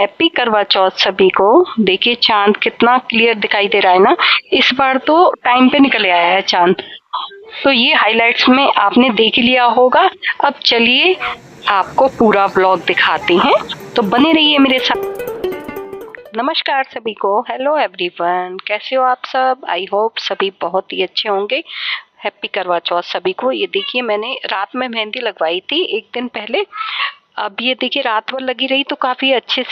Happy करवा चौथ सभी को। देखिए चांद कितना क्लियर दिखाई दे रहा है ना, इस बार तो टाइम पे निकल आया है चांद। तो ये हाइलाइट्स में आपने देख लिया होगा। अब चलिए आपको पूरा व्लॉग दिखाते हैं, तो बने रहिए मेरे साथ। नमस्कार सभी को, हेलो एवरीवन, कैसे हो आप सब? आई होप सभी बहुत ही अच्छे होंगे। हैप्पी करवा चौथ सभी को। ये देखिए मैंने रात में मेहंदी लगवाई थी एक दिन पहले। अब ये देखिए रात भर लगी रही तो काफी अच्छे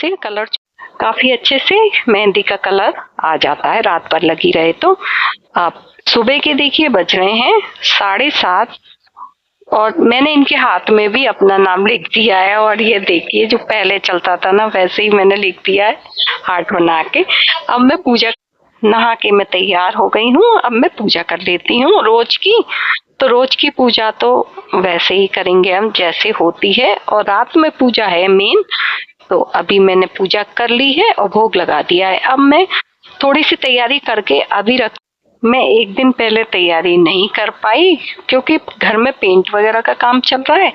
से मेहंदी का कलर आ जाता है रात भर लगी रहे तो। अब सुबह के देखिए बज रहे हैं 7:30 और मैंने इनके हाथ में भी अपना नाम लिख दिया है। और ये देखिए जो पहले चलता था ना वैसे ही मैंने लिख दिया है हार्ट बना के। अब मैं पूजा नहा के मैं तैयार हो गई हूँ। अब मैं पूजा कर लेती हूँ रोज की। तो रोज की पूजा तो वैसे ही करेंगे हम जैसे होती है, और रात में पूजा है मेन। तो अभी मैंने पूजा कर ली है और भोग लगा दिया है। अब मैं थोड़ी सी तैयारी करके अभी मैं एक दिन पहले तैयारी नहीं कर पाई क्योंकि घर में पेंट वगैरह का काम चल रहा है,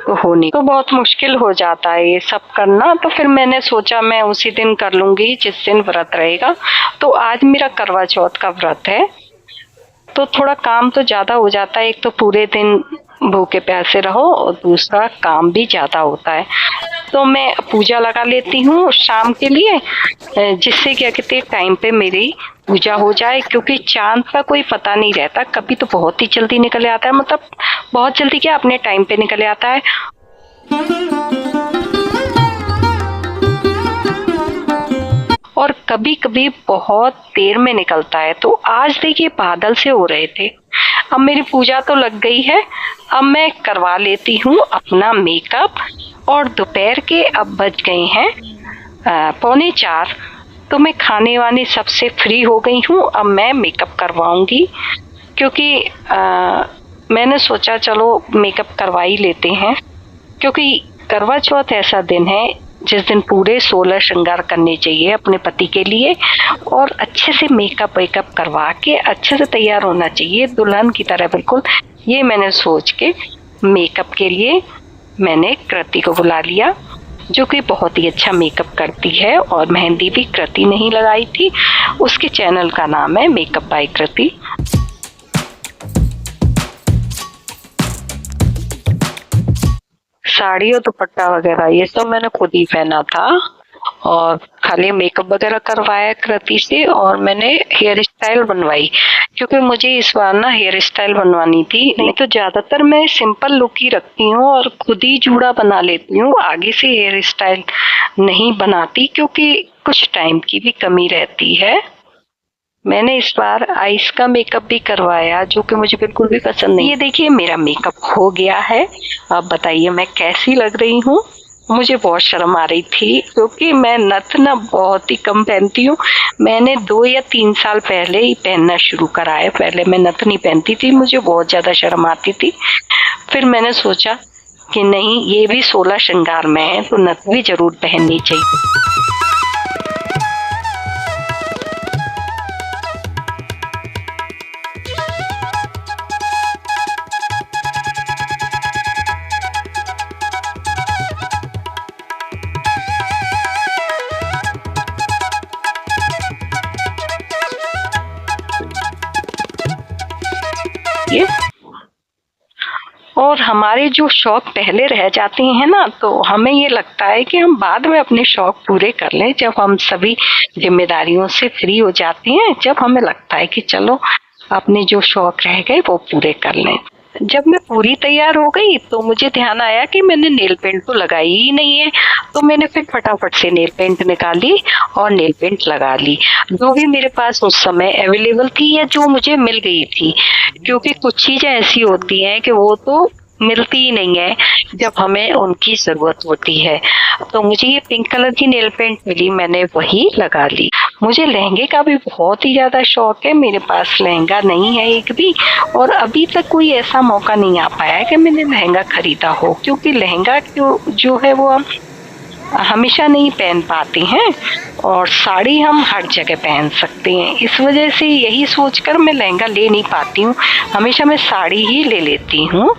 तो होने तो बहुत मुश्किल हो जाता है ये सब करना। तो फिर मैंने सोचा मैं उसी दिन कर लूंगी जिस दिन व्रत रहेगा। तो आज मेरा करवा चौथ का व्रत है, तो थोड़ा काम तो ज्यादा हो जाता है। एक तो पूरे दिन भूखे प्यासे रहो और दूसरा काम भी ज्यादा होता है। तो मैं पूजा लगा लेती हूँ शाम के लिए, जिससे क्या कहते हैं टाइम पे मेरी पूजा हो जाए। क्योंकि चांद का कोई पता नहीं रहता, कभी तो बहुत ही जल्दी निकल आता है, मतलब बहुत जल्दी क्या अपने टाइम पे निकल आता है। और कभी कभी बहुत देर में निकलता है। तो आज देखिए बादल से हो रहे थे। अब मेरी पूजा तो लग गई है, अब मैं करवा लेती हूँ अपना मेकअप। और दोपहर के अब बज गए हैं 3:45। तो मैं खाने वाने सबसे फ्री हो गई हूँ। अब मैं मेकअप करवाऊंगी क्योंकि मैंने सोचा चलो मेकअप करवा ही लेते हैं। क्योंकि करवा चौथ ऐसा दिन है जिस दिन पूरे 16 श्रृंगार करने चाहिए अपने पति के लिए, और अच्छे से मेकअप वेकअप करवा के अच्छे से तैयार होना चाहिए दुल्हन की तरह बिल्कुल। ये मैंने सोच के मेकअप के लिए मैंने कृति को बुला लिया, जो कि बहुत ही अच्छा मेकअप करती है। और मेहंदी भी कृति नहीं लगाई थी, उसके चैनल का नाम है मेकअप बाय कृति। साड़ी और दुपट्टा वगैरह ये सब मैंने खुद ही पहना था, और खाली मेकअप वगैरह करवाया कृति से। और मैंने हेयर स्टाइल बनवाई क्योंकि मुझे इस बार ना हेयर स्टाइल बनवानी थी। नहीं तो ज्यादातर मैं सिंपल लुक ही रखती हूँ और खुद ही जूड़ा बना लेती हूँ, आगे से हेयर स्टाइल नहीं बनाती क्योंकि कुछ टाइम की भी कमी रहती है। मैंने इस बार आइस का मेकअप भी करवाया जो कि मुझे बिल्कुल भी पसंद नहीं। ये देखिए मेरा मेकअप हो गया है। अब बताइए मैं कैसी लग रही हूँ? मुझे बहुत शर्म आ रही थी क्योंकि मैं नथ ना बहुत ही कम पहनती हूँ। मैंने 2 या 3 साल पहले ही पहनना शुरू करा है। पहले मैं नथ नहीं पहनती थी, मुझे बहुत ज्यादा शर्म आती थी। फिर मैंने सोचा कि नहीं, ये भी 16 श्रृंगार में है तो नथ भी जरूर पहननी चाहिए। और हमारे जो शौक पहले रह जाते हैं ना, तो हमें ये लगता है कि हम बाद में अपने शौक पूरे कर लें जब हम सभी जिम्मेदारियों से फ्री हो जाते हैं। जब हमें लगता है कि चलो अपने जो शौक रह गए वो पूरे कर लें। जब मैं पूरी तैयार हो गई तो मुझे ध्यान आया कि मैंने नेल पेंट तो लगाई ही नहीं है। तो मैंने फिर फटाफट से नेल पेंट निकाली और नेल पेंट लगा ली, जो भी मेरे पास उस समय अवेलेबल थी या जो मुझे मिल गई थी। क्योंकि कुछ चीजें ऐसी होती हैं कि वो तो मिलती ही नहीं है जब हमें उनकी जरूरत होती है। तो मुझे ये पिंक कलर की नेल पेंट मिली, मैंने वही लगा ली। मुझे लहंगे का भी बहुत ही ज्यादा शौक है, मेरे पास लहंगा नहीं है एक भी, और अभी तक कोई ऐसा मौका नहीं आ पाया है कि मैंने लहंगा खरीदा हो। क्योंकि लहंगा जो है वो हम हमेशा नहीं पहन पाते हैं, और साड़ी हम हर जगह पहन सकते हैं। इस वजह से यही सोचकर मैं लहंगा ले नहीं पाती हूँ, हमेशा मैं साड़ी ही ले लेती हूँ।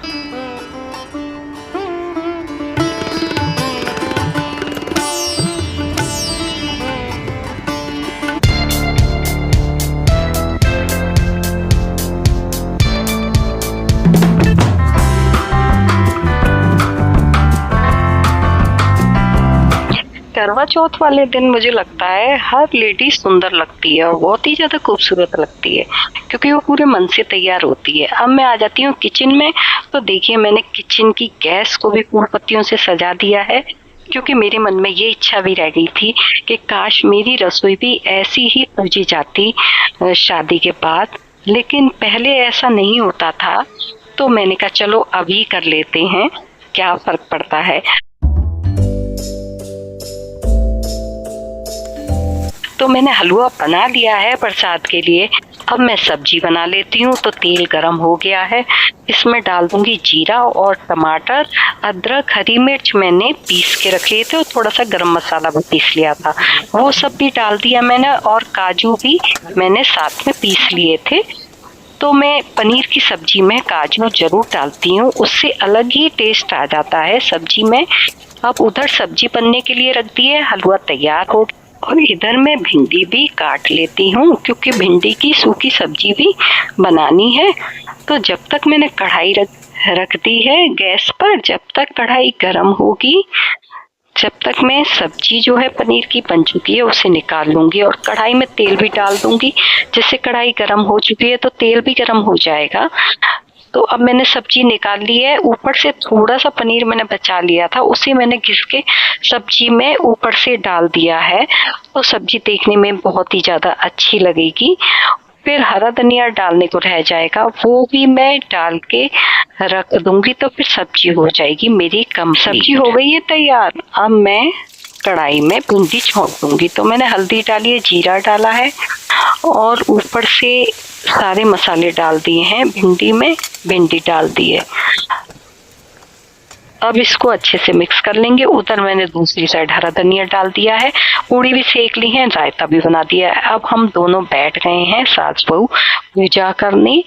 करवा चौथ वाले दिन मुझे लगता है हर लेडी सुंदर लगती है और बहुत ही ज्यादा खूबसूरत लगती है, क्योंकि वो पूरे मन से तैयार होती है। अब मैं आ जाती हूँ किचन में। तो देखिए, मैंने किचन की गैस को भी फूल पत्तियों से सजा दिया है, क्योंकि मेरे मन में ये इच्छा भी रह गई थी कि काश मेरी रसोई भी ऐसी ही पूजी जाती शादी के बाद। लेकिन पहले ऐसा नहीं होता था, तो मैंने कहा चलो अभी कर लेते हैं, क्या फर्क पड़ता है। तो मैंने हलवा बना लिया है प्रसाद के लिए। अब मैं सब्जी बना लेती हूँ। तो तेल गरम हो गया है, इसमें डाल दूंगी जीरा और टमाटर, अदरक, हरी मिर्च मैंने पीस के रख लिए थे और थोड़ा सा गरम मसाला भी पीस लिया था, वो सब भी डाल दिया मैंने। और काजू भी मैंने साथ में पीस लिए थे। तो मैं पनीर की सब्जी में काजू जरूर डालती हूँ, उससे अलग ही टेस्ट आ जाता है सब्जी में। अब उधर सब्जी बनने के लिए रख दी है, हलवा तैयार हो। और इधर मैं भिंडी भी काट लेती हूँ, क्योंकि भिंडी की सूखी सब्जी भी बनानी है। तो जब तक मैंने कढ़ाई रख दी है गैस पर, जब तक कढ़ाई गर्म होगी, जब तक मैं सब्जी जो है पनीर की बन चुकी है उसे निकाल लूंगी और कढ़ाई में तेल भी डाल दूंगी। जैसे कढ़ाई गर्म हो चुकी है तो तेल भी गर्म हो जाएगा। तो अब मैंने सब्जी निकाल ली है। ऊपर से थोड़ा सा पनीर मैंने बचा लिया था, उसे मैंने घिस के सब्जी में ऊपर से डाल दिया है। तो सब्जी देखने में बहुत ही ज्यादा अच्छी लगेगी। फिर हरा धनिया डालने को रह जाएगा, वो भी मैं डाल के रख दूंगी, तो फिर सब्जी हो जाएगी मेरी कम। सब्जी हो गई है तैयार। अब मैं कढ़ाई में भिंडी छोड़ दूंगी। तो मैंने हल्दी डाली है, जीरा डाला है और ऊपर से सारे मसाले डाल दिए हैं भिंडी में, भिंडी डाल दी है। अब इसको अच्छे से मिक्स कर लेंगे। उधर मैंने दूसरी साइड हरा धनिया डाल दिया है, पूड़ी भी सेक ली है, रायता भी बना दिया है। अब हम दोनों बैठ गए हैं सास बहू पूजा करने।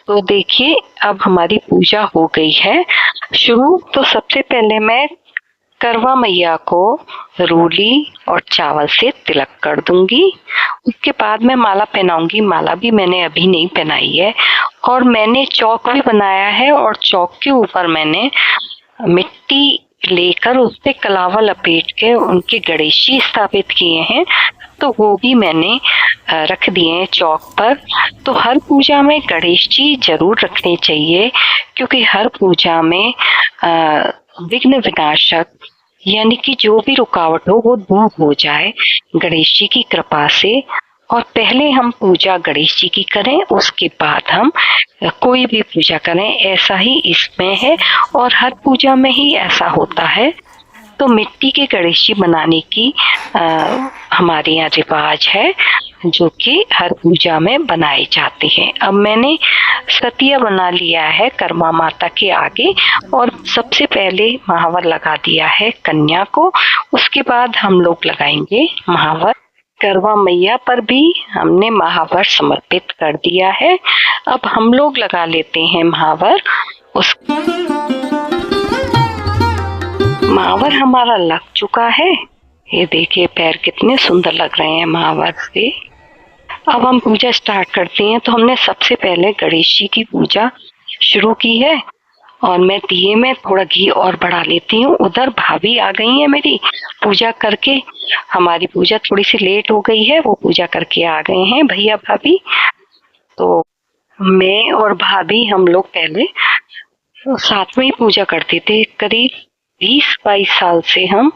तो देखिए, अब हमारी पूजा हो गई है शुरू। तो सबसे पहले मैं करवा मैया को रूली और चावल से तिलक कर दूंगी। उसके बाद मैं माला पहनाऊंगी। माला भी मैंने अभी नहीं पहनाई है। और मैंने चौक भी बनाया है और चौक के ऊपर मैंने मिट्टी लेकर उस पे कलावा लपेट के उनके गणेशी स्थापित किए हैं। तो वो भी मैंने रख दिए हैं चौक पर। तो हर पूजा में गणेश जी जरूर रखने चाहिए, क्योंकि हर पूजा में विघ्न विनाशक यानी कि जो भी रुकावट हो वो दूर हो जाए गणेश जी की कृपा से। और पहले हम पूजा गणेश जी की करें, उसके बाद हम कोई भी पूजा करें, ऐसा ही इसमें है और हर पूजा में ही ऐसा होता है। तो मिट्टी के गणेश जी बनाने की हमारे यहाँ रिवाज है, जो कि हर पूजा में बनाए जाते हैं। अब मैंने सतिया बना लिया है करवा माता के आगे और सबसे पहले महावर लगा दिया है कन्या को। उसके बाद हम लोग लगाएंगे महावर। करवा मैया पर भी हमने महावर समर्पित कर दिया है। अब हम लोग लगा लेते हैं महावर। उस महावर हमारा लग चुका है। ये देखिए, पैर कितने सुंदर लग रहे हैं महावर से। अब हम पूजा स्टार्ट करते हैं। तो हमने सबसे पहले गणेश जी की पूजा शुरू की है और मैं दिए में थोड़ा घी और बढ़ा लेती हूँ। उधर भाभी आ गई है मेरी पूजा करके। हमारी पूजा थोड़ी सी लेट हो गई है, वो पूजा करके आ गए हैं भैया भाभी। तो मैं और भाभी हम लोग पहले साथ में ही पूजा करते थे। करीब 20-22 साल से हम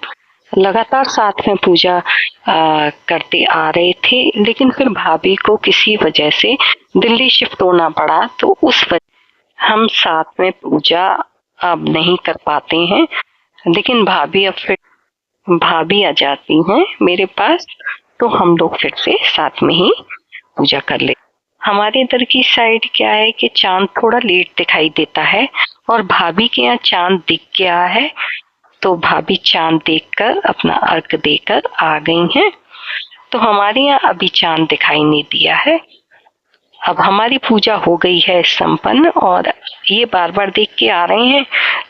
लगातार साथ में पूजा करते आ रहे थे। लेकिन फिर भाभी को किसी वजह से दिल्ली शिफ्ट होना पड़ा, तो उस वजह हम साथ में पूजा अब नहीं कर पाते हैं। लेकिन भाभी अब फिर भाभी आ जाती हैं मेरे पास, तो हम लोग फिर से साथ में ही पूजा कर ले। हमारे इधर की साइड क्या है कि चांद थोड़ा लेट दिखाई देता है और भाभी के यहाँ चांद दिख गया है। तो भाभी चांद देखकर अपना अर्घ देकर आ गई हैं। तो हमारे यहाँ अभी चांद दिखाई नहीं दिया है। अब हमारी पूजा हो गई है संपन्न और ये बार बार देख के आ रहे हैं,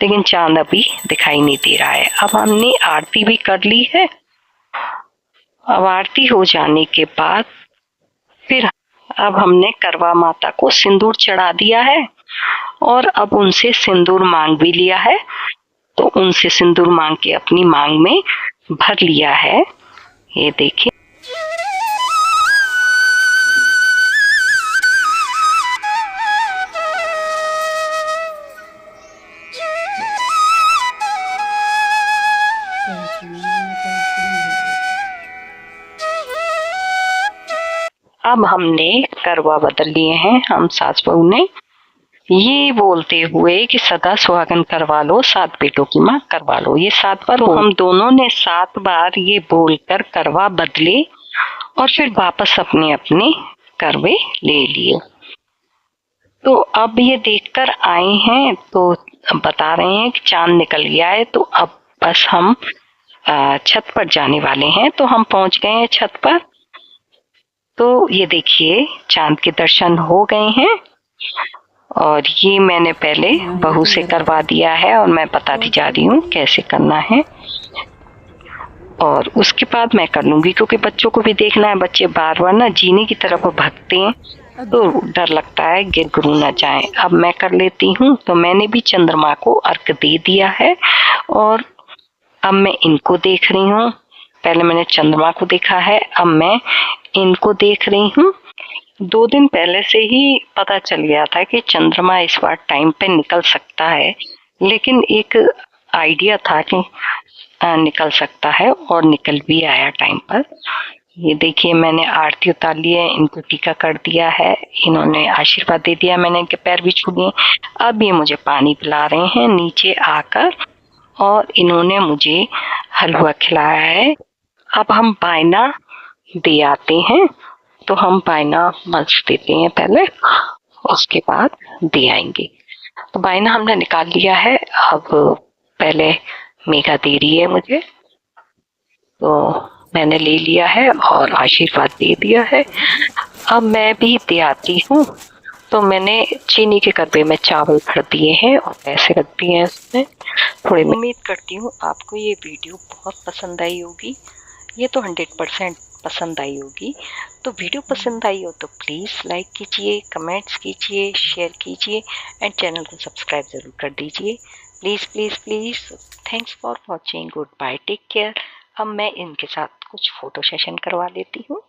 लेकिन चांद अभी दिखाई नहीं दे रहा है। अब हमने आरती भी कर ली है। अब आरती हो जाने के बाद फिर अब हमने करवा माता को सिंदूर चढ़ा दिया है और अब उनसे सिंदूर मांग भी लिया है। तो उनसे सिंदूर मांग के अपनी मांग में भर लिया है। ये देखिए। अब हमने करवा बदल लिए हैं हम सास बहू ने, ये बोलते हुए कि सदा सुहागन करवा लो, 7 बेटों की माँ करवा लो। ये 7 बार हम दोनों ने 7 बार ये बोलकर करवा बदले और फिर वापस अपने अपने करवे ले लिए। तो अब ये देखकर आए हैं तो बता रहे हैं कि चांद निकल गया है, तो अब बस हम छत पर जाने वाले हैं। तो हम पहुंच गए हैं छत पर। तो ये देखिए चांद के दर्शन हो गए हैं और ये मैंने पहले बहू से करवा दिया है और मैं बताती जा रही हूँ कैसे करना है, और उसके बाद मैं कर लूंगी क्योंकि बच्चों को भी देखना है। बच्चे बार बार ना जीने की तरफ भागते हैं तो डर लगता है गिर गुरु ना जाए। अब मैं कर लेती हूँ। तो मैंने भी चंद्रमा को अर्घ दे दिया है और अब मैं इनको देख रही हूँ। पहले मैंने चंद्रमा को देखा है, अब मैं इनको देख रही हूँ। 2 दिन पहले से ही पता चल गया था कि चंद्रमा इस बार टाइम पे निकल सकता है, लेकिन एक आइडिया था कि निकल सकता है और निकल भी आया टाइम पर। ये देखिए मैंने आरती उतार ली है, इनको टीका कर दिया है, इन्होंने आशीर्वाद दे दिया, मैंने इनके पैर भी छू लिए। अब ये मुझे पानी पिला रहे हैं नीचे आकर और इन्होंने मुझे हलवा खिलाया है। अब हम बायना दे आते हैं। तो हम बायना मंच देते हैं पहले, उसके बाद दे आएंगे। तो बायना हमने निकाल लिया है। अब पहले मेघा दे रही है मुझे, तो मैंने ले लिया है और आशीर्वाद दे दिया है। अब मैं भी दे आती हूँ। तो मैंने चीनी के करबे में चावल भर दिए हैं और पैसे रख दिए हैं उसमें थोड़े। उम्मीद करती हूँ आपको ये वीडियो बहुत पसंद आई होगी। ये तो 100% पसंद आई होगी। तो वीडियो पसंद आई हो तो प्लीज़ लाइक कीजिए, कमेंट्स कीजिए, शेयर कीजिए एंड चैनल को सब्सक्राइब ज़रूर कर दीजिए। Please please please. Thanks for watching. Goodbye, take care. अब मैं इनके साथ कुछ फ़ोटो सेशन करवा लेती हूँ।